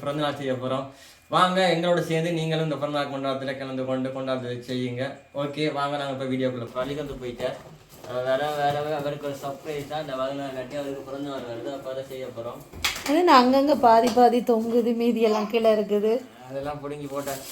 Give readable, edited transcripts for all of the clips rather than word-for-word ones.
பிறந்தநாள் செய்ய போகிறோம். வாங்க எங்களோட சேர்ந்து நீங்களும் இந்த பிறந்தநாள் கொண்டாடத்தில் கலந்து கொண்டாடுறது செய்யுங்க. ஓகே வாங்க நாங்கள் இப்போ வீடியோக்குள்ளே பள்ளிக்கு போயிட்டேன். வேற அவருக்கு ஒரு சர்ப்ரைஸ் தான். இந்த வகுநாள் கட்டி அவருக்கு பிறந்தநாள் வருது, அப்போ அதை செய்ய போகிறோம். அது நான் அங்கங்கே பாதி தொங்குது, மீதி எல்லாம் கீழே இருக்குது, அதெல்லாம் பிடுங்கி போட்டேன்.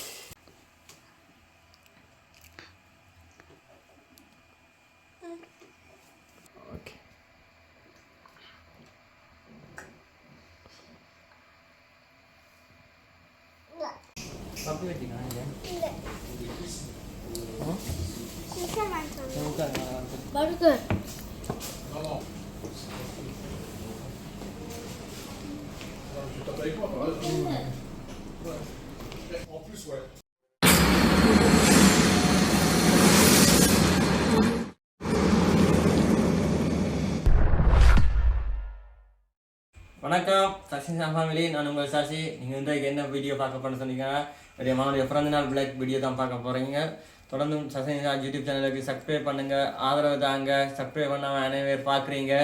Papi வெட்டினா இல்ல பர்கர் வணக்கம் SasiNisha Family, நான் உங்கள் சாசி. நீங்கள் இன்றைக்கு என்ன வீடியோ பார்க்க போறேன்னு சொன்னீங்கன்னா என்னுடைய மகனுடைய பிறந்தநாள் பிளாக் வீடியோ தான் பார்க்க போகிறீங்க. தொடர்ந்து SasiNisha யூடியூப் சேனலுக்கு சப்ஸ்கிரைப் பண்ணுங்கள், ஆதரவு தாங்க. சப்ஸ்கிரைப் பண்ணாமல் அனைவரும் பார்க்குறீங்க.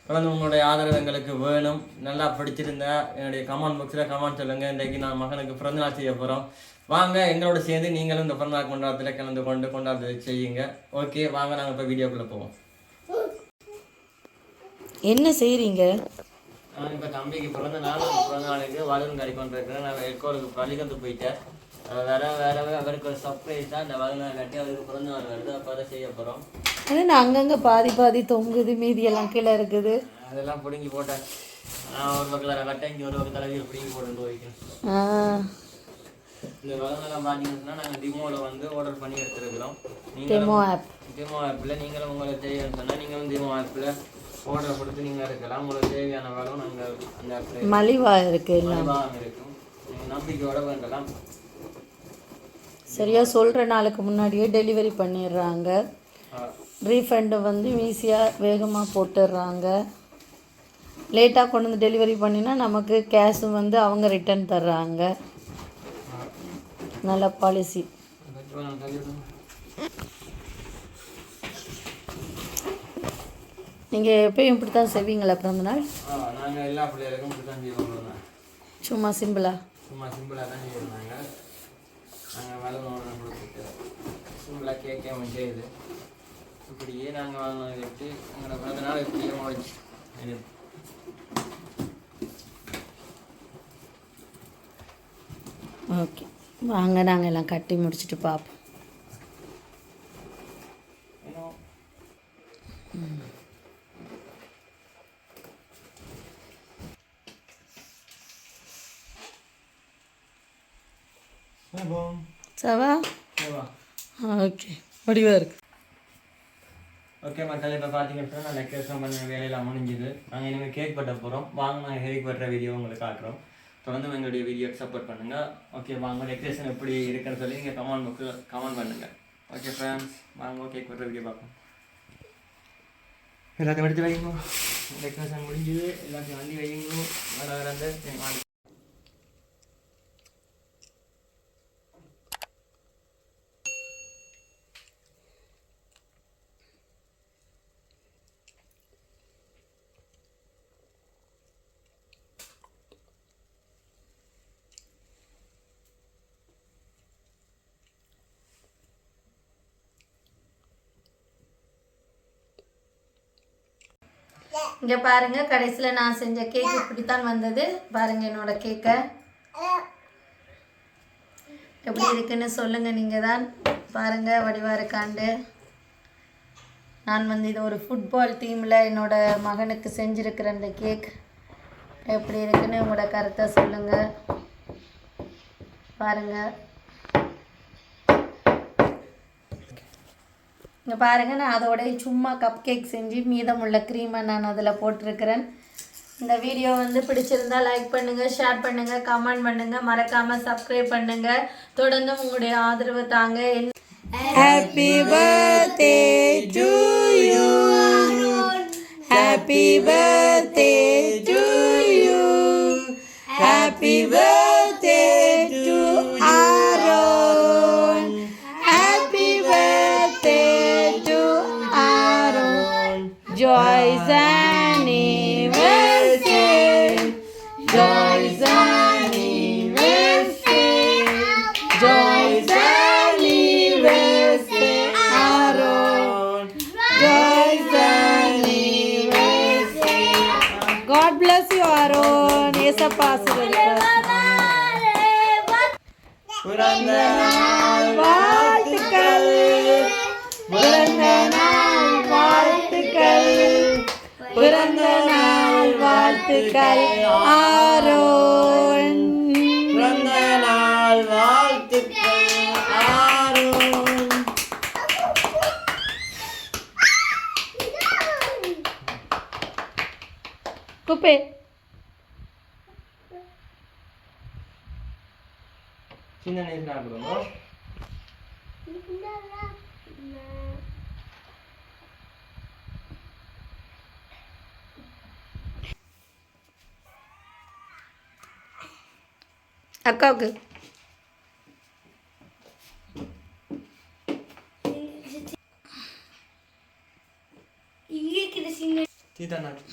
தொடர்ந்து உங்களுடைய ஆதரவு எங்களுக்கு வேணும். நல்லா பிடிச்சிருந்தா என்னுடைய கமெண்ட் பாக்ஸில் கமெண்ட் சொல்லுங்கள். இன்றைக்கு நான் மகனுக்கு பிறந்தநாள் செய்ய போகிறோம். வாங்க எங்களோட சேர்ந்து நீங்களும் இந்த பிறந்தநாள் கொண்டாடத்தில் கலந்து கொண்டாடுறது செய்யுங்க. ஓகே வாங்க நாங்கள் இப்போ வீடியோக்குள்ளே போவோம். என்ன செய்கிறீங்க? நான் இப்போ தம்பிக்கு பிறந்த நாளுக்கு வளரும் கறி கொண்டு இருக்கிறேன். நான் எக்கோருக்கு பள்ளிக்கு போயிட்டேன். வேற அவருக்கு ஒரு சர்ப்ரைஸ் தான். இந்த வளநாள் கட்டி அவருக்கு பிறந்த நாள் வருது, அப்போ அதை செய்ய போகிறோம். அது நான் அங்கங்கே பாதி தொங்குது, மீதி எல்லாம் கீழே இருக்குது, அதெல்லாம் பிடுங்கி போட்டேன். நான் ஒரு பக்கத்தில் கட்டை இங்கே ஒரு பக்கத்தில் பிடுங்கி போட்டு வைக்கிறேன். இந்த வளநாள் பார்த்தீங்கன்னா நாங்கள் டிமோவில் வந்து ஆர்டர் பண்ணி எடுத்துருக்கிறோம். டிமோ ஆப்பில் நீங்களும் உங்களுக்கு தேவைன்னு சொன்னால் நீங்களும் டிமோ ஆப்பில் ஆர்டர் கொடுத்து நீங்கள் இருக்கலாம். உங்களுக்கு தேவையான வேலும் நாங்கள் அந்த ஆப்பில் மலிவாக இருக்குது, மலிவாக இருக்கும். நீங்கள் நம்பிக்கையோட வேண்டலாம். சரியாக சொல்கிற நாளுக்கு முன்னாடியே டெலிவரி பண்ணிடுறாங்க. ரீஃபண்டு வந்து ஈஸியாக வேகமாக போட்டுடுறாங்க. லேட்டாக கொண்டு வந்து டெலிவரி பண்ணினா நமக்கு கேஷும் வந்து அவங்க ரிட்டர்ன் தர்றாங்க. நல்ல பாலிசி. நீங்கள் எப்பயும் இப்படி தான் செய்வீங்களா பிறந்தநாள்? நாங்கள் எல்லா பிள்ளைகளுக்கும் இப்படி தான் செய்வோம். சும்மா சிம்பிளாக தான் செய்வோம். நாங்கள் வேலை கொடுத்துட்டு சிம்பிளாக கேட்க செய்யுது. இப்படியே நாங்கள் வாங்க வச்சு எங்களோட பிறந்தநாள் இப்படியே முடிச்சு. ஓகே வாங்க நாங்கள் எல்லாம் கட்டி முடிச்சுட்டு பார்ப்போம். சவா ஓகே வடிவாக இருக்கு. ஓகே மக்கள், இப்போ பார்த்தீங்கன்னா நான் டெக்கரேஷன் பண்ண வேலையெல்லாம் முடிஞ்சுது. நாங்கள் இனிமேல் கேக் வெட்ட போகிறோம். வாங்க நாங்கள் கேக் வெட்டுற வீடியோ உங்களுக்கு காட்டுறோம். தொடர்ந்து எங்களுடைய வீடியோக்கு சப்போர்ட் பண்ணுங்கள். ஓகே வாங்க டெக்கரேஷன் எப்படி இருக்குன்னு சொல்லி நீங்கள் கமெண்ட் பாக்ஸில் கமெண்ட் பண்ணுங்கள். ஓகே ஃப்ரெண்ட்ஸ், வாங்க கேக் வெட்டுற வீடியோ பார்ப்போம். எல்லாத்தையும் எடுத்து வைங்க. டெக்கரேஷன் முடிஞ்சுது, எல்லாத்தையும் வண்டி வைங்க. வர இங்கே பாருங்கள், கடைசியில் நான் செஞ்ச கேக் இப்படித்தான் வந்தது. பாருங்கள் என்னோட கேக்கை எப்படி இருக்குன்னு சொல்லுங்கள். நீங்கள் தான் பாருங்கள் வடிவாக இருக்காண்டு. நான் வந்து இது ஒரு ஃபுட்பால் டீமில் என்னோட மகனுக்கு செஞ்சுருக்கிறேன். இந்த கேக் எப்படி இருக்குன்னு உங்களோட கருத்தை சொல்லுங்கள். பாருங்கள் இங்கே பாருங்கள், நான் அதோட சும்மா கப் கேக் செஞ்சு மீதமுள்ள க்ரீமை நான் அதில் போட்டிருக்கிறேன். இந்த வீடியோ வந்து பிடிச்சிருந்தால் லைக் பண்ணுங்கள், ஷேர் பண்ணுங்கள், கமெண்ட் பண்ணுங்கள், மறக்காமல் சப்ஸ்கிரைப் பண்ணுங்கள். தொடர்ந்து உங்களுடைய ஆதரவு தாங்க. Happy birthday to you, happy birthday to you, happy birthday to Aaron, happy birthday to Aaron, Joy's anniversary, joy's anniversary. அப்பா ஆசீர்வதிப்பார். பிறந்த நாள் வாழ்த்துக்கள், பிறந்த நாள் வாழ்த்துக்கள், பிறந்த நாள் வாழ்த்துக்கள் ஆரோன். பிறந்த நாள் வாழ்த்துக்கள் ஆரோன். குப்பே சின்ன நேரம் சாப்பிடுவோம். அக்காவுக்கு சீதா நாட்டு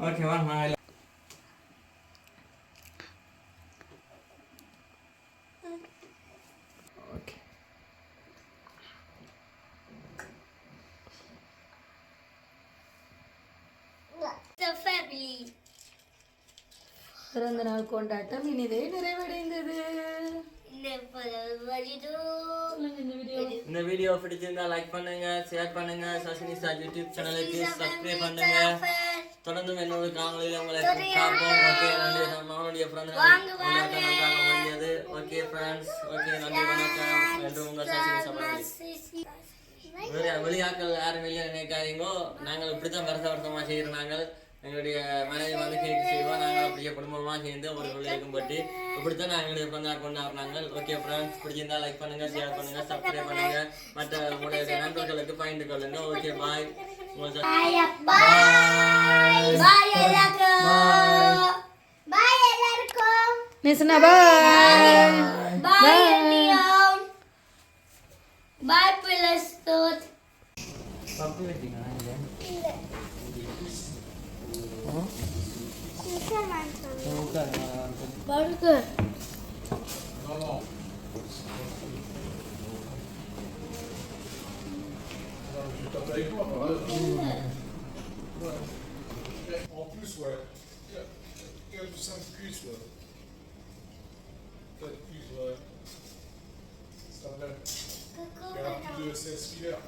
ஓகேவா? நான் ஓகே. பிறந்த நாள் கொண்டாட்டம் இனிதே நிறைவடைந்தது. இந்த வீடியோ பிடிச்சிருந்தா லைக் பண்ணுங்க, ஷேர் பண்ணுங்க, சசினிஷா யூடியூப் சேனலுக்கு சப்ஸ்கிரைப் பண்ணுங்க. தொடர்ந்து என்னோட காணொலியில் உங்களை பார்ப்போம். ஓகே, நன்றி. நம்மளுடைய பிறந்த நாள் கொண்டாட்டம் நன்றாக முடிஞ்சது. ஓகே ஃப்ரெண்ட்ஸ், ஓகே, நன்றி, வணக்கம். என்று உங்கள் சசினிஷா ஃபேமிலி. வெளியாக்கள் யாரும் வெளியே நினைக்காதீங்கோ. நாங்கள் இப்படித்தான் வருஷமாக செய்கிறோம். நாங்கள் எங்களுடைய மனைவி வந்து கேக் செய்வோம். நாங்கள் அப்படியே குடும்பமாக சேர்ந்து ஒரு பிள்ளைக்கும் பற்றி இப்படித்தான் நாங்கள் எங்களுடைய பிறந்த நாள் கொண்டாடுறாங்க. ஓகே ஃப்ரெண்ட்ஸ், பிடிச்சிருந்தா லைக் பண்ணுங்க, ஷேர் பண்ணுங்க, சப்ஸ்கிரைப் பண்ணுங்க, மற்ற உங்களுடைய நண்பர்களுக்கு பகிர்ந்து கொள்ளுங்க. Okay, bye. நிசனா bye. Bye, Pilastut. Pappu வெட்டிங்களா? Burger. En plus, ouais. Il y a du 5 cuisses, là. 4 cuisses, ouais. Ça va. Il y a plus de 16 filaires.